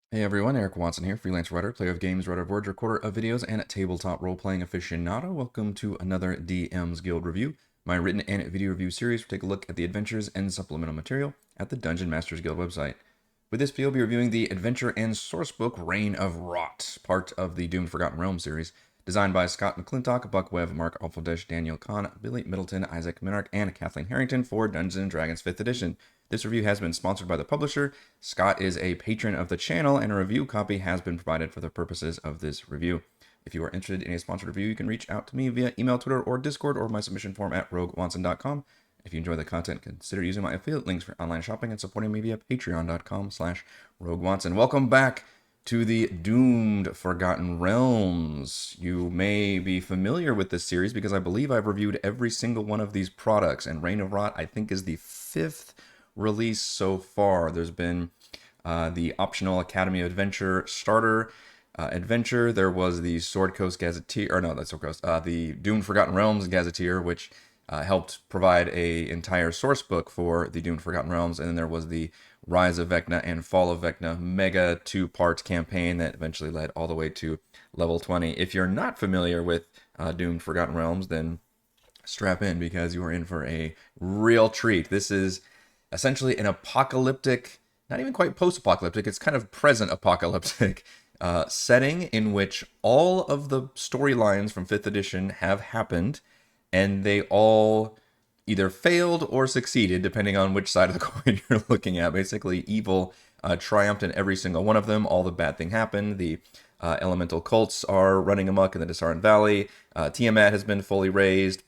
Hey everyone, Eric Watson here, freelance writer, player of games, writer of words, recorder of videos, and tabletop role-playing aficionado. Welcome to another DM's Guild review, my written and video review series where we take a look at the adventures and supplemental material at the Dungeon Masters Guild website. With this video, we'll be reviewing the adventure and sourcebook Reign of Rot, part of the Doomed Forgotten Realms series, designed by Scott McClintock, Buck Webb, Marc, Altfuldisch, Daniel Kahn, Billy Middleton, Isaac Minarik, and Kathleen Harrington for Dungeons & Dragons 5th edition. This review has been sponsored by the publisher. Scott is a patron of the channel, and a review copy has been provided for the purposes of this review. If you are interested in a sponsored review, you can reach out to me via email, Twitter, or Discord, or my submission form at roguewatson.com. If you enjoy the content, consider using my affiliate links for online shopping and supporting me via patreon.com/roguewatson. Welcome back to the Doomed Forgotten Realms. You may be familiar with this series because I believe I've reviewed every single one of these products, and Reign of Rot, I think, is the 5th release so far. There's been the optional Academy of Adventure starter adventure. There was the Sword Coast Gazetteer, or no, that's Sword Coast, the Doomed Forgotten Realms Gazetteer, which helped provide a entire source book for the Doomed Forgotten Realms. And then there was the Rise of Vecna and Fall of Vecna mega 2-part campaign that eventually led all the way to level 20. If you're not familiar with Doomed Forgotten Realms, then strap in because you are in for a real treat. This is essentially an apocalyptic, not even quite post-apocalyptic, it's kind of present apocalyptic setting in which all of the storylines from 5th edition have happened, and they all either failed or succeeded, depending on which side of the coin you're looking at. Basically, evil triumphed in every single one of them. All the bad thing happened. The elemental cults are running amok in the Desaran Valley. Tiamat has been fully raised.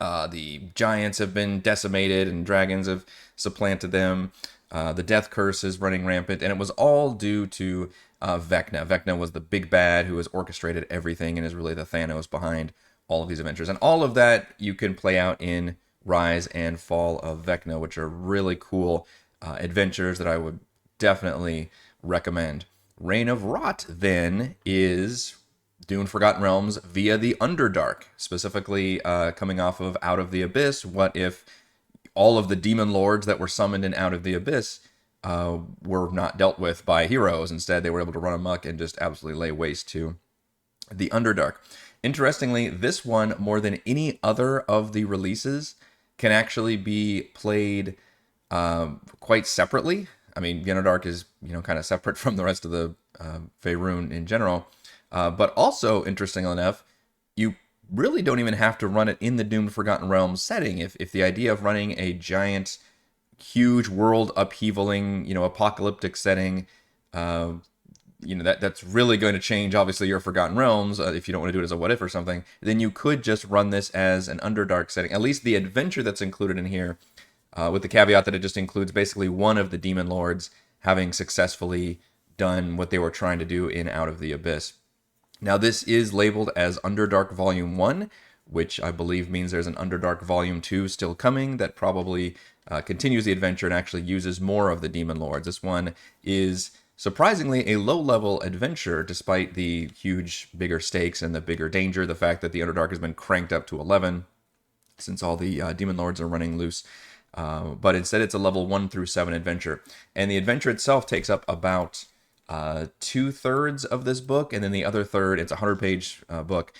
The giants have been decimated and dragons have supplanted them. The death curse is running rampant, and it was all due to Vecna. Vecna was the big bad who has orchestrated everything and is really the Thanos behind all of these adventures. And all of that you can play out in Rise and Fall of Vecna, which are really cool adventures that I would definitely recommend. Reign of Rot, then, is Dune Forgotten Realms via the Underdark, specifically coming off of Out of the Abyss. What if all of the demon lords that were summoned in Out of the Abyss were not dealt with by heroes? Instead, they were able to run amok and just absolutely lay waste to the Underdark. Interestingly, this one, more than any other of the releases, can actually be played quite separately. I mean, the Underdark is, kind of separate from the rest of the Faerun in general. But also, interestingly enough, you really don't even have to run it in the Doomed Forgotten Realms setting. If the idea of running a giant, huge world upheavaling, apocalyptic setting, that's really going to change, obviously, your Forgotten Realms. If you don't want to do it as a what if or something, then you could just run this as an Underdark setting. At least the adventure that's included in here, with the caveat that it just includes basically one of the demon lords having successfully done what they were trying to do in Out of the Abyss. Now, this is labeled as Underdark Volume 1, which I believe means there's an Underdark Volume 2 still coming that probably continues the adventure and actually uses more of the Demon Lords. This one is surprisingly a low-level adventure, despite the huge, bigger stakes and the bigger danger, the fact that the Underdark has been cranked up to 11 since all the Demon Lords are running loose. But instead, it's a level 1 through 7 adventure. And the adventure itself takes up about 2/3 of this book, and then the other third, it's a 100-page book,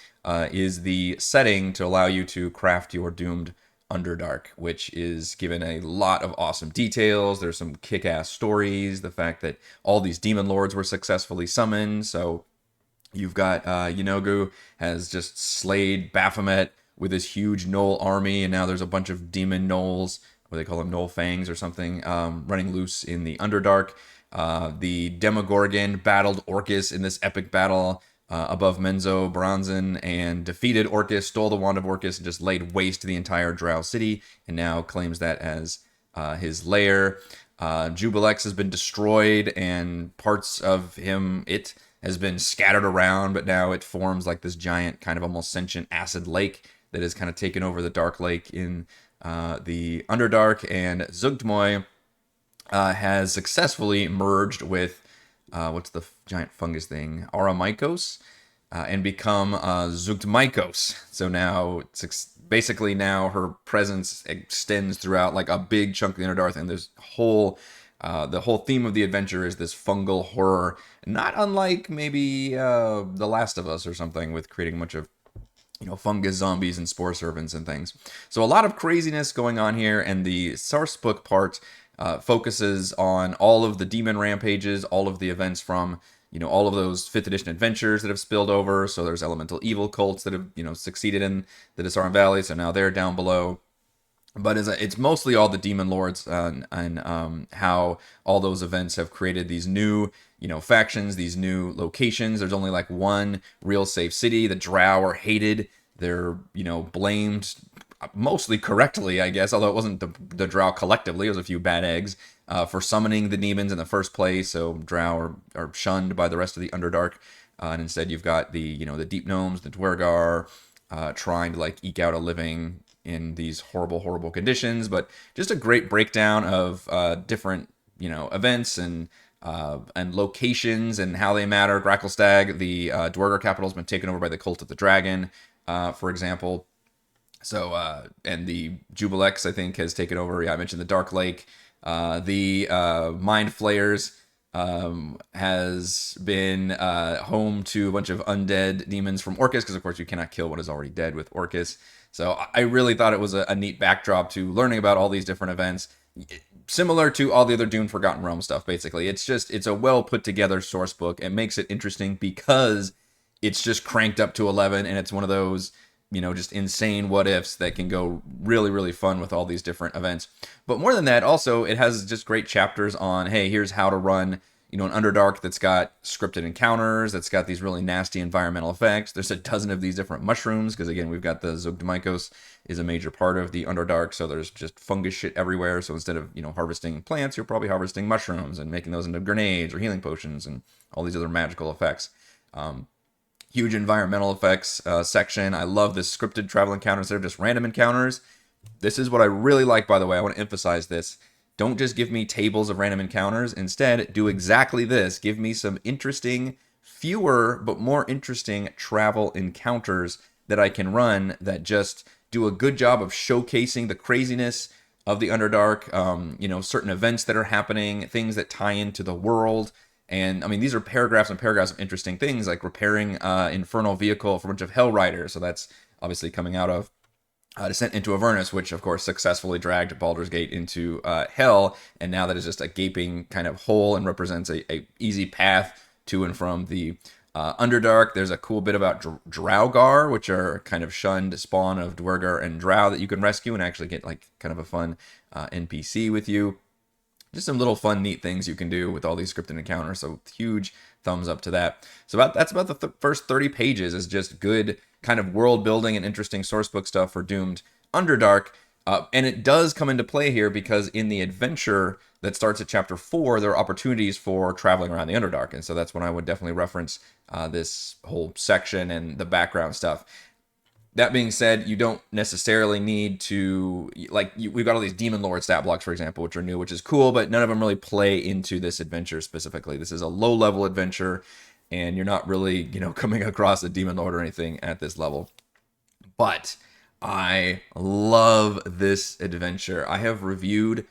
is the setting to allow you to craft your doomed Underdark, which is given a lot of awesome details. There's some kick-ass stories, the fact that all these demon lords were successfully summoned. So you've got Yenogu has just slayed Baphomet with his huge gnoll army, and now there's a bunch of demon gnolls, what they call them, gnoll fangs or something, running loose in the Underdark. The Demogorgon battled Orcus in this epic battle above Menzo Bronzin and defeated Orcus, stole the Wand of Orcus, and just laid waste to the entire Drow city, and now claims that as his lair. Jubilex has been destroyed, and parts of it has been scattered around, but now it forms like this giant, kind of almost sentient acid lake that has kind of taken over the Dark Lake in the Underdark, and Zugtmoy has successfully merged with what's the giant fungus thing, Aramikos, and become Zugtmikos. So now basically now her presence extends throughout like a big chunk of the Underdark, and there's whole The whole theme of the adventure is this fungal horror, not unlike maybe The Last of Us or something, with creating a bunch of fungus zombies and spore servants and things. So a lot of craziness going on here, and the sourcebook part focuses on all of the demon rampages, all of the events from all of those 5th edition adventures that have spilled over. So there's elemental evil cults that have succeeded in the Disarm Valley, so now they're down below. But it's mostly all the demon lords and how all those events have created these new factions, these new locations. There's only like one real safe city. The Drow are hated. They're blamed mostly correctly, I guess, although it wasn't the Drow collectively. It was a few bad eggs for summoning the demons in the first place. So Drow are shunned by the rest of the Underdark, and instead you've got the the Deep Gnomes, the Dwergar, trying to like eke out a living in these horrible conditions. But just a great breakdown of different events and locations and how they matter. Gracklestag, the Dwergar capital, has been taken over by the Cult of the Dragon, for example. So and the Jubilex, I think, has taken over. Yeah, I mentioned the Dark Lake. The Mind Flayers has been home to a bunch of undead demons from Orcus, because of course you cannot kill what is already dead with Orcus. So I really thought it was a neat backdrop to learning about all these different events, similar to all the other Dune Forgotten Realm stuff. Basically, it's a well put together source book. It makes it interesting because it's just cranked up to 11, and it's one of those just insane what ifs that can go really fun with all these different events. But more than that, also it has just great chapters on, hey, here's how to run an Underdark that's got scripted encounters, that's got these really nasty environmental effects. There's a dozen of these different mushrooms, because again, we've got the Zogdemikos is a major part of the Underdark, so there's just fungus shit everywhere. So instead of harvesting plants, you're probably harvesting mushrooms and making those into grenades or healing potions and all these other magical effects. Huge environmental effects section. I love this scripted travel encounters. They're just random encounters. This is what I really like, by the way. I want to emphasize this. Don't just give me tables of random encounters. Instead, do exactly this. Give me some interesting, fewer but more interesting travel encounters that I can run that just do a good job of showcasing the craziness of the Underdark, certain events that are happening, things that tie into the world. And I mean, these are paragraphs and paragraphs of interesting things, like repairing infernal vehicle for a bunch of Hell Riders. So that's obviously coming out of Descent into Avernus, which of course successfully dragged Baldur's Gate into Hell, and now that is just a gaping kind of hole and represents a easy path to and from the Underdark. There's a cool bit about Draugar, which are kind of shunned spawn of Dwergar and Drow that you can rescue and actually get like kind of a fun NPC with you. Just some little fun, neat things you can do with all these scripted encounters. So huge thumbs up to that. So that's about the first 30 pages is just good kind of world building and interesting sourcebook stuff for Doomed Underdark. And it does come into play here because in the adventure that starts at chapter 4, there are opportunities for traveling around the Underdark. And so that's when I would definitely reference this whole section and the background stuff. That being said, you don't necessarily need to, we've got all these Demon Lord stat blocks, for example, which are new, which is cool, but none of them really play into this adventure specifically. This is a low-level adventure, and you're not really, coming across a Demon Lord or anything at this level. But I love this adventure. I have reviewed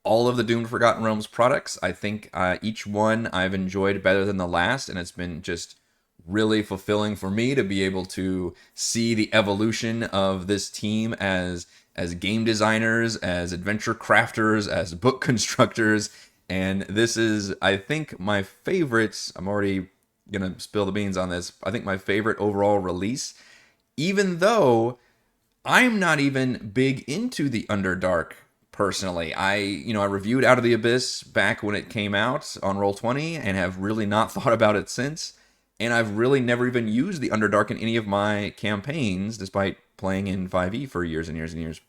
all of the Doomed Forgotten Realms products. I think each one I've enjoyed better than the last, and it's been just really fulfilling for me to be able to see the evolution of this team as game designers, as adventure crafters, as book constructors. And this is, I think, my favorite. I'm already gonna spill the beans on this. I think my favorite overall release, even though I'm not even big into the Underdark personally. I reviewed Out of the Abyss back when it came out on Roll20 and have really not thought about it since. And I've really never even used the Underdark in any of my campaigns, despite playing in 5e for years and years and years.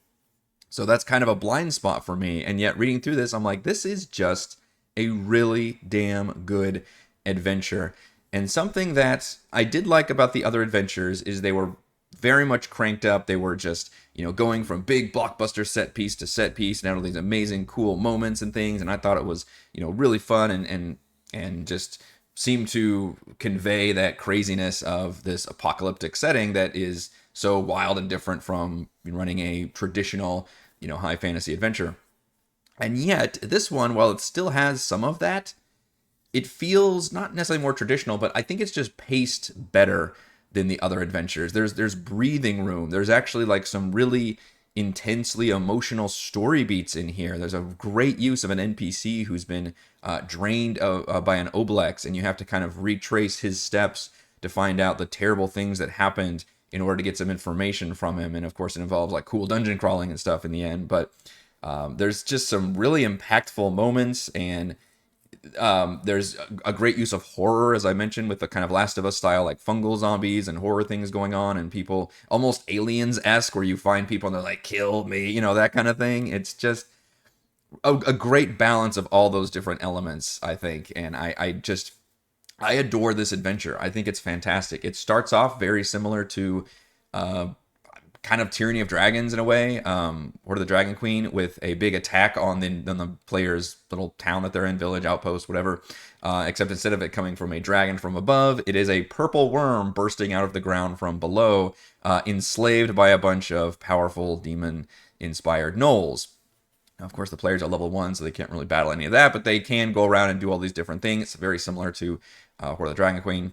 So that's kind of a blind spot for me. And yet reading through this, I'm like, this is just a really damn good adventure. And something that I did like about the other adventures is they were very much cranked up. They were just, going from big blockbuster set piece to set piece and had all these amazing, cool moments and things. And I thought it was, really fun and just seem to convey that craziness of this apocalyptic setting that is so wild and different from running a traditional, high fantasy adventure. And yet, this one, while it still has some of that, it feels not necessarily more traditional, but I think it's just paced better than the other adventures. There's breathing room. There's actually like some really intensely emotional story beats in here. There's a great use of an NPC who's been drained by an Oblex, and you have to kind of retrace his steps to find out the terrible things that happened in order to get some information from him. And of course, it involves like cool dungeon crawling and stuff in the end. But there's just some really impactful moments, and there's a great use of horror, as I mentioned, with the kind of Last of Us style, like fungal zombies and horror things going on, and people almost aliens-esque, where you find people and they're like, kill me, that kind of thing. It's just a great balance of all those different elements, I think. And I adore this adventure. I think it's fantastic. It starts off very similar to uh, kind of Tyranny of Dragons in a way, or the Dragon Queen, with a big attack on the player's little town that they're in, village, outpost, whatever. Except instead of it coming from a dragon from above, it is a purple worm bursting out of the ground from below, enslaved by a bunch of powerful demon-inspired gnolls. Now, of course, the players are level 1, so they can't really battle any of that, but they can go around and do all these different things. It's very similar to Horde of the Dragon Queen,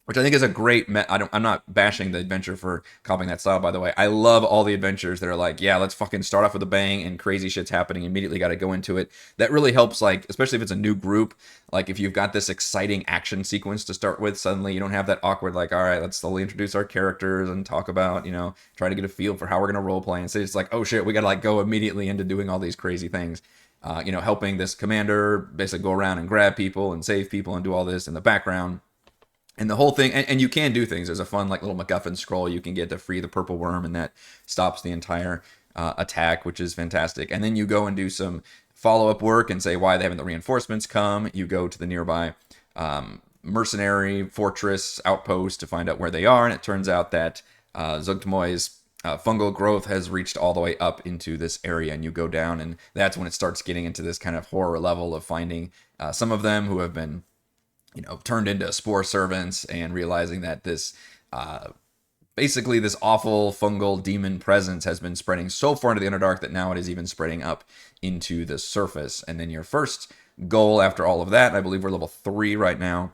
which I think is a great. I'm not bashing the adventure for copying that style, by the way. I love all the adventures that are like, yeah, let's fucking start off with a bang and crazy shit's happening. Immediately got to go into it. That really helps, like, especially if it's a new group. Like, if you've got this exciting action sequence to start with, suddenly you don't have that awkward, like, all right, let's slowly introduce our characters and talk about, try to get a feel for how we're going to role play. And so it's like, oh shit, we got to, like, go immediately into doing all these crazy things. Helping this commander basically go around and grab people and save people and do all this in the background. And the whole thing, and you can do things. There's a fun, like, little MacGuffin scroll you can get to free the purple worm, and that stops the entire attack, which is fantastic. And then you go and do some follow-up work and say, why they haven't the reinforcements come? You go to the nearby mercenary fortress outpost to find out where they are, and it turns out that Zugtmoy's fungal growth has reached all the way up into this area, and you go down, and that's when it starts getting into this kind of horror level of finding some of them who have been turned into spore servants, and realizing that this basically this awful fungal demon presence has been spreading so far into the Underdark that now it is even spreading up into the surface. And then your first goal after all of that, I believe we're level 3 right now,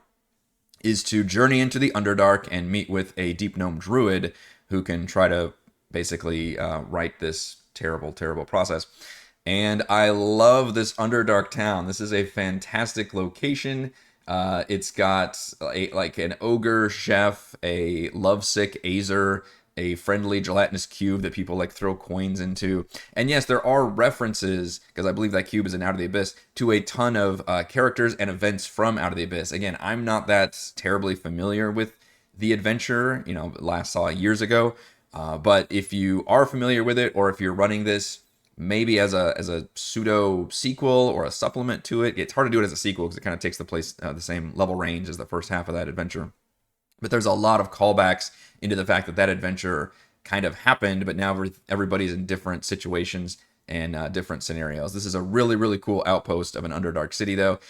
is to journey into the Underdark and meet with a Deep Gnome Druid who can try to basically right this terrible, terrible process. And I love this Underdark town. This is a fantastic location. It's got an ogre chef, a lovesick Azer, a friendly gelatinous cube that people like throw coins into. And yes, there are references, because I believe that cube is in Out of the Abyss, to a ton of characters and events from Out of the Abyss. Again, I'm not that terribly familiar with the adventure, last saw years ago. But if you are familiar with it, or if you're running this maybe as a pseudo sequel or a supplement to it. It's hard to do it as a sequel because it kind of takes the same level range as the first half of that adventure. But there's a lot of callbacks into the fact that adventure kind of happened, but now everybody's in different situations and different scenarios. This is a really, really cool outpost of an Underdark city, though.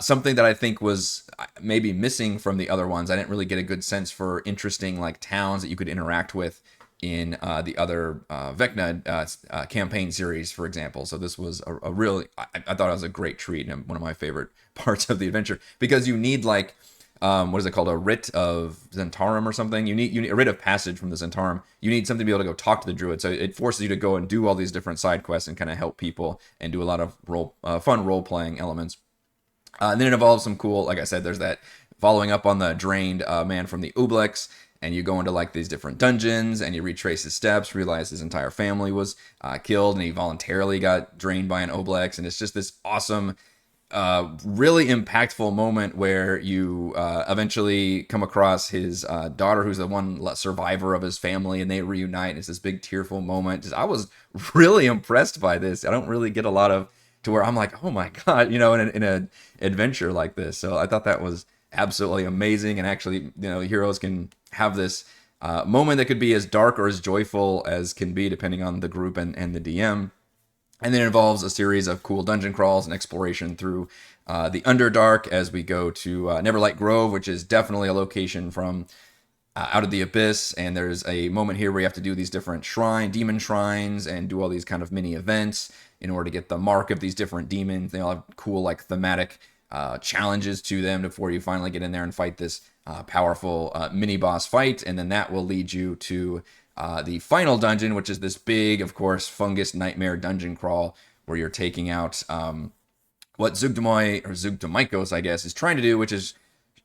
Something that I think was maybe missing from the other ones. I didn't really get a good sense for interesting like towns that you could interact with in the other Vecna campaign series, for example. So this was a really, I thought it was a great treat and one of my favorite parts of the adventure, because you need like, what is it called? A writ of Zentarum or something. You need a writ of passage from the Zentarum. You need something to be able to go talk to the druid. So it forces you to go and do all these different side quests and kind of help people and do a lot of fun role playing elements. And then it involves some cool, like I said, there's that following up on the drained man from the Ublex, and you go into like these different dungeons and you retrace his steps, realize his entire family was killed and he voluntarily got drained by an Oblex. And it's just this awesome, really impactful moment where you eventually come across his daughter, who's the one survivor of his family, and they reunite. It's this big tearful moment. I was really impressed by this. I don't really get a lot of to where I'm like, oh my God, in an adventure like this. So I thought that was absolutely amazing. And actually, heroes can have this moment that could be as dark or as joyful as can be, depending on the group and the DM. And then it involves a series of cool dungeon crawls and exploration through the Underdark as we go to Neverlight Grove, which is definitely a location from Out of the Abyss. And there's a moment here where you have to do these different demon shrines and do all these kind of mini events. in order to get the mark of these different demons. They all have cool like thematic challenges to them before you finally get in there and fight this powerful mini boss fight, and then that will lead you to the final dungeon, which is this big, of course, fungus nightmare dungeon crawl where you're taking out what Zugdemoy, or Zugdemikos, I guess, is trying to do, which is,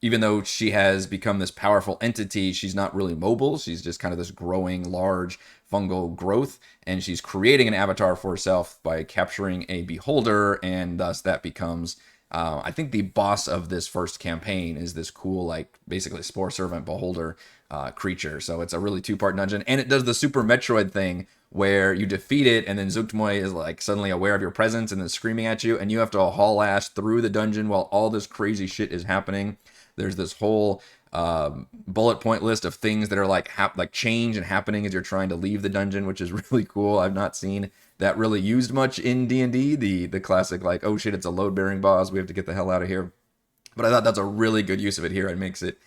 even though she has become this powerful entity, she's not really mobile. She's just kind of this growing, large fungal growth, and she's creating an avatar for herself by capturing a beholder, and thus that becomes, I think the boss of this first campaign is this cool, like, basically Spore Servant Beholder creature. So it's a really two-part dungeon, and it does the Super Metroid thing, where you defeat it, and then Zugdemoy is like suddenly aware of your presence and then screaming at you, and you have to haul ass through the dungeon while all this crazy shit is happening. There's this whole bullet point list of things that are like change and happening as you're trying to leave the dungeon, which is really cool. I've not seen that really used much in D&D. The classic like, oh shit, it's a load bearing boss, we have to get the hell out of here. But I thought that's a really good use of it here. It makes it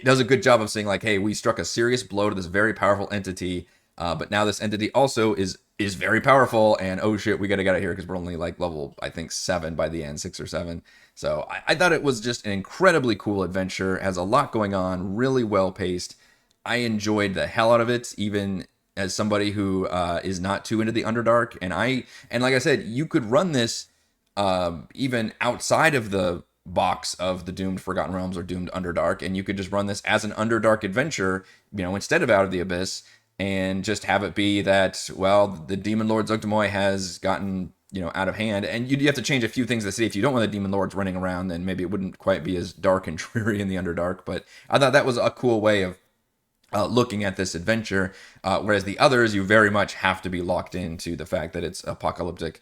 does a good job of saying like, hey, we struck a serious blow to this very powerful entity. But now this entity also is very powerful, and oh shit, we gotta get out of here because we're only like level, I think, 7 by the end, 6 or 7. So I thought it was just an incredibly cool adventure. It has a lot going on, really well paced. I enjoyed the hell out of it, even as somebody who is not too into the Underdark. And like I said, you could run this even outside of the box of the Doomed Forgotten Realms or Doomed Underdark, and you could just run this as an Underdark adventure, instead of Out of the Abyss. And just have it be that, well, the Demon Lord Zugdemoy has gotten, out of hand. And you have to change a few things to see. If you don't want the Demon Lords running around, then maybe it wouldn't quite be as dark and dreary in the Underdark. But I thought that was a cool way of looking at this adventure. Whereas the others, you very much have to be locked into the fact that it's apocalyptic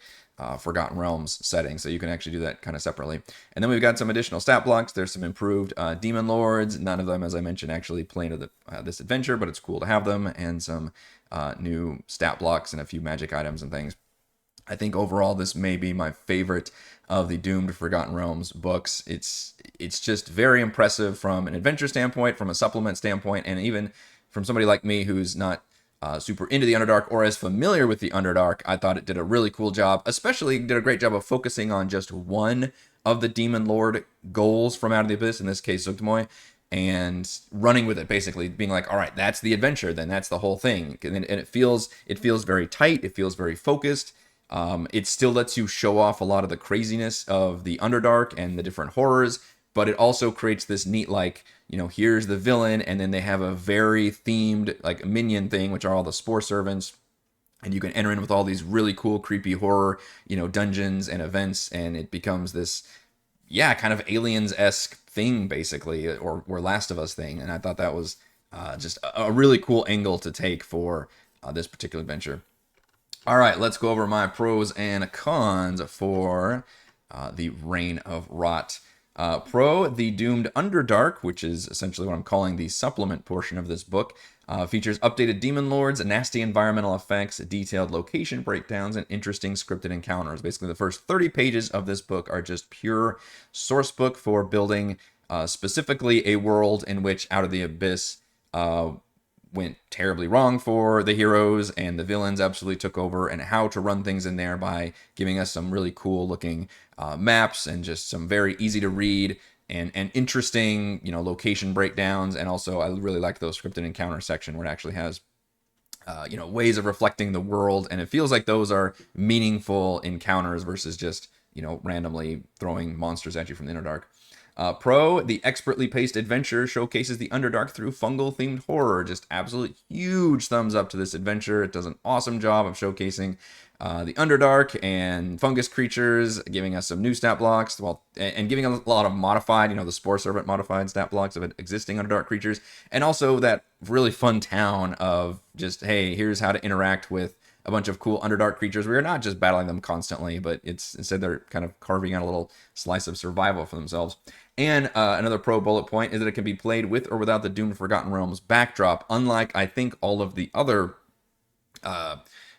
Forgotten Realms setting, so you can actually do that kind of separately. And then we've got some additional stat blocks. There's some improved Demon Lords. None of them, as I mentioned, actually play into this adventure, but it's cool to have them, and some new stat blocks and a few magic items and things. I think overall this may be my favorite of the Doomed Forgotten Realms books. It's just very impressive from an adventure standpoint, from a supplement standpoint, and even from somebody like me who's not super into the Underdark or as familiar with the Underdark. I thought it did a really cool job, especially did a great job of focusing on just one of the Demon Lord goals from Out of the Abyss, in this case Zugdemoy, and running with it, basically being like, all right, that's the adventure, then that's the whole thing. And it feels very tight, it feels very focused. It still lets you show off a lot of the craziness of the Underdark and the different horrors, but it also creates this neat, like, here's the villain, and then they have a very themed, like, minion thing, which are all the Spore Servants, and you can enter in with all these really cool, creepy horror, dungeons and events, and it becomes this, kind of Aliens-esque thing, basically, or Last of Us thing, and I thought that was just a really cool angle to take for this particular adventure. All right, let's go over my pros and cons for the Reign of Rot. Pro, the Doomed Underdark, which is essentially what I'm calling the supplement portion of this book, features updated demon lords, nasty environmental effects, detailed location breakdowns, and interesting scripted encounters. Basically, the first 30 pages of this book are just pure source book for building specifically a world in which Out of the Abyss went terribly wrong for the heroes, and the villains absolutely took over, and how to run things in there by giving us some really cool looking maps and just some very easy to read and interesting, location breakdowns. And also I really like those scripted encounter section where it actually has ways of reflecting the world, and it feels like those are meaningful encounters versus just randomly throwing monsters at you from the Underdark. Pro, the expertly paced adventure showcases the Underdark through fungal-themed horror. Just absolute huge thumbs up to this adventure. It does an awesome job of showcasing the Underdark and fungus creatures, giving us some new stat blocks, and giving a lot of modified, the Spore Servant modified stat blocks of existing Underdark creatures, and also that really fun town of just, hey, here's how to interact with a bunch of cool Underdark creatures. We are not just battling them constantly, but instead they're kind of carving out a little slice of survival for themselves. And another pro bullet point is that it can be played with or without the Doomed Forgotten Realms backdrop. Unlike, I think, all of the other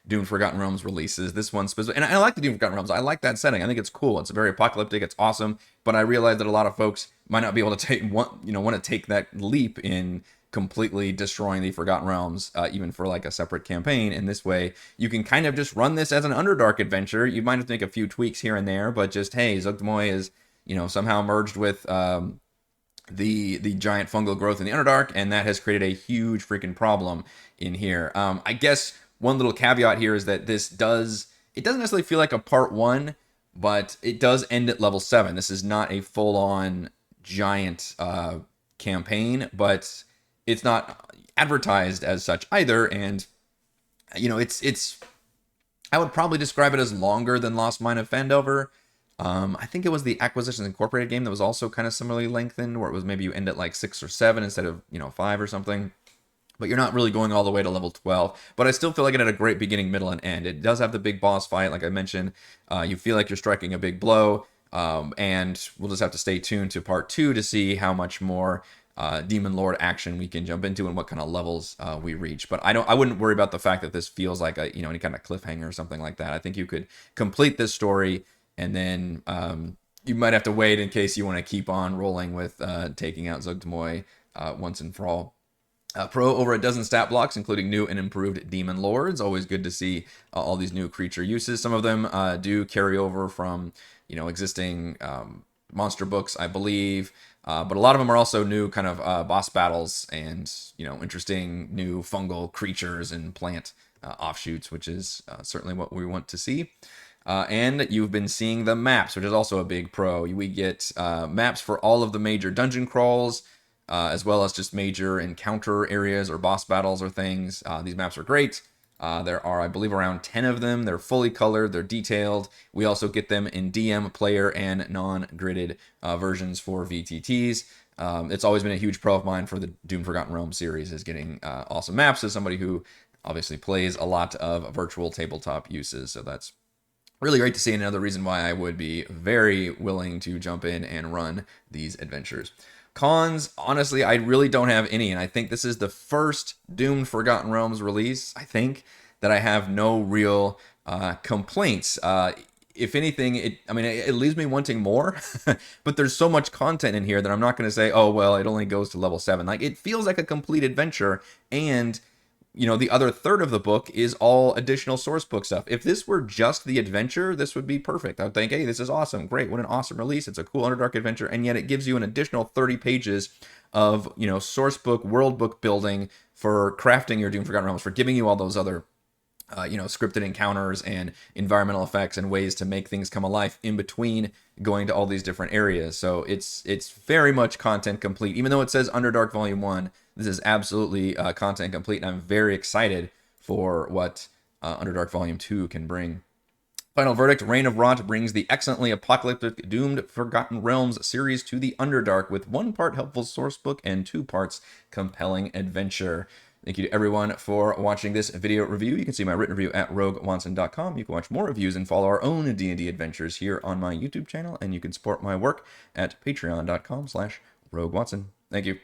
Doomed Forgotten Realms releases, this one specifically, and I like the Doomed Forgotten Realms. I like that setting. I think it's cool. It's very apocalyptic. It's awesome. But I realize that a lot of folks might not be able to want to take that leap in completely destroying the Forgotten Realms, even for like a separate campaign. In this way, you can kind of just run this as an Underdark adventure. You might have to make a few tweaks here and there, but just, hey, Zuggtmoy is, somehow merged with the giant fungal growth in the Underdark, and that has created a huge freaking problem in here. I guess one little caveat here is that it doesn't necessarily feel like a part 1, but it does end at level 7. This is not a full-on giant campaign, but it's not advertised as such either. And it's I would probably describe it as longer than Lost Mine of Phandelver. I think it was the Acquisitions Incorporated game that was also kind of similarly lengthened, where it was maybe you end at like 6 or 7 instead of 5 or something. But you're not really going all the way to level 12. But I still feel like it had a great beginning, middle, and end. It does have the big boss fight, like I mentioned. You feel like you're striking a big blow. And we'll just have to stay tuned to part 2 to see how much more Demon Lord action we can jump into and what kind of levels we reach. But I wouldn't worry about the fact that this feels like any kind of cliffhanger or something like that. I think you could complete this story, and then you might have to wait in case you want to keep on rolling with taking out Zuggtmoy once and for all. Pro over a dozen stat blocks, including new and improved Demon Lords. Always good to see all these new creature uses. Some of them do carry over from existing monster books, I believe. But a lot of them are also new kind of boss battles and interesting new fungal creatures and plant offshoots, which is certainly what we want to see. And you've been seeing the maps, which is also a big pro. We get maps for all of the major dungeon crawls, as well as just major encounter areas or boss battles or things. These maps are great. There are, I believe, around 10 of them. They're fully colored. They're detailed. We also get them in DM, player, and non-gridded versions for VTTs. It's always been a huge pro of mine for the Doom Forgotten Realms series, is getting awesome maps as somebody who obviously plays a lot of virtual tabletop uses. So that's really great to see, another reason why I would be very willing to jump in and run these adventures. Cons, honestly, I really don't have any, and I think this is the first Doomed Forgotten Realms release, I think, that I have no real complaints. If anything, it leaves me wanting more, but there's so much content in here that I'm not going to say, oh, well, it only goes to level 7. Like, it feels like a complete adventure, and the other third of the book is all additional source book stuff. If this were just the adventure, this would be perfect. I would think, hey, this is awesome. Great. What an awesome release. It's a cool Underdark adventure. And yet it gives you an additional 30 pages of, source book, world book building for crafting your Doom Forgotten Realms, for giving you all those other, scripted encounters and environmental effects and ways to make things come alive in between going to all these different areas. So it's very much content complete. Even though it says Underdark Volume 1, this is absolutely content complete, and I'm very excited for what Underdark Volume 2 can bring. Final verdict, Reign of Rot brings the excellently apocalyptic Doomed Forgotten Realms series to the Underdark with 1 part helpful source book and 2 parts compelling adventure. Thank you to everyone for watching this video review. You can see my written review at roguewatson.com. You can watch more reviews and follow our own D&D adventures here on my YouTube channel, and you can support my work at patreon.com/roguewatson. Thank you.